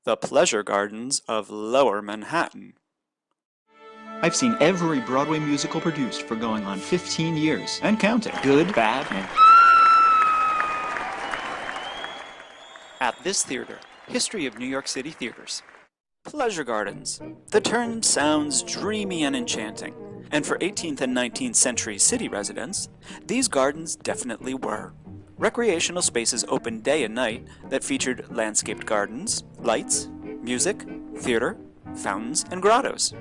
The pleasure gardens of Lower Manhattan. I've seen every Broadway musical produced for going on 15 years and counting. Good, bad, and... At this theater, History of New York City Theaters. Pleasure gardens. The term sounds dreamy and enchanting, and for 18th and 19th century city residents, these gardens definitely were. Recreational spaces open day and night that featured landscaped gardens, lights, music, theater, fountains, and grottos.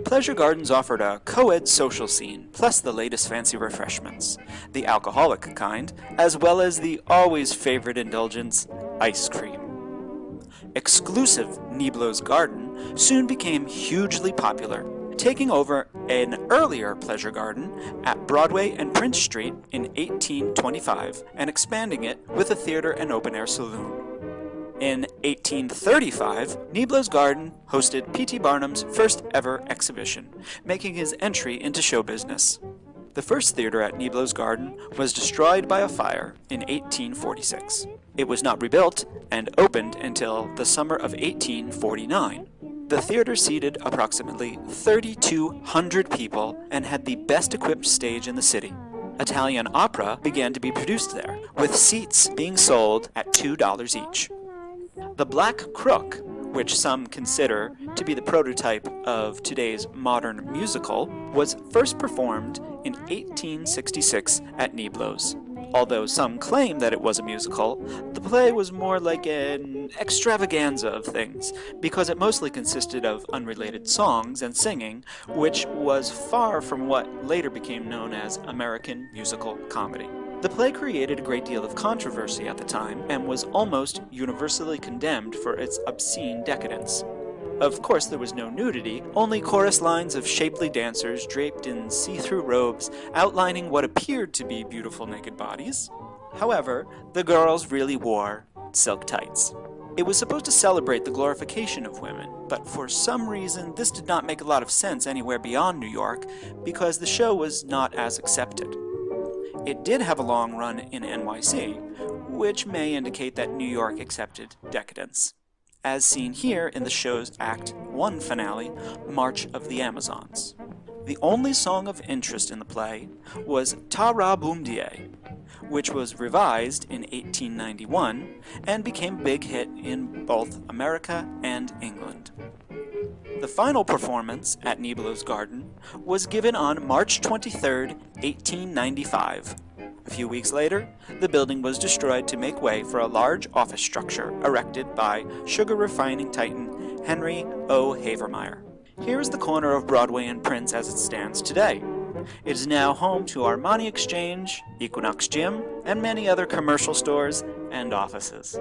Pleasure gardens offered a co-ed social scene, plus the latest fancy refreshments, the alcoholic kind, as well as the always favorite indulgence, ice cream. Exclusive Niblo's Garden soon became hugely popular, taking over an earlier pleasure garden at Broadway and Prince Street in 1825 and expanding it with a theater and open-air saloon. In 1835, Niblo's Garden hosted P.T. Barnum's first ever exhibition, making his entry into show business. The first theater at Niblo's Garden was destroyed by a fire in 1846. It was not rebuilt and opened until the summer of 1849. The theater seated approximately 3,200 people and had the best equipped stage in the city. Italian opera began to be produced there, with seats being sold at $2 each. The Black Crooke, which some consider to be the prototype of today's modern musical, was first performed in 1866 at Niblo's. Although some claim that it was a musical, the play was more like an extravaganza of things, because it mostly consisted of unrelated songs and singing, which was far from what later became known as American musical comedy. The play created a great deal of controversy at the time and was almost universally condemned for its obscene decadence. Of course, there was no nudity, only chorus lines of shapely dancers draped in see-through robes outlining what appeared to be beautiful naked bodies. However, the girls really wore silk tights. It was supposed to celebrate the glorification of women, but for some reason this did not make a lot of sense anywhere beyond New York because the show was not as accepted. It did have a long run in NYC, which may indicate that New York accepted decadence, as seen here in the show's Act 1 finale, March of the Amazons. The only song of interest in the play was Ta Ra Boom Die, which was revised in 1891 and became a big hit in both America and England. The final performance at Niblo's Garden was given on March 23, 1895. A few weeks later, the building was destroyed to make way for a large office structure erected by sugar refining titan Henry O. Havermeyer. Here is the corner of Broadway and Prince as it stands today. It is now home to Armani Exchange, Equinox Gym, and many other commercial stores and offices.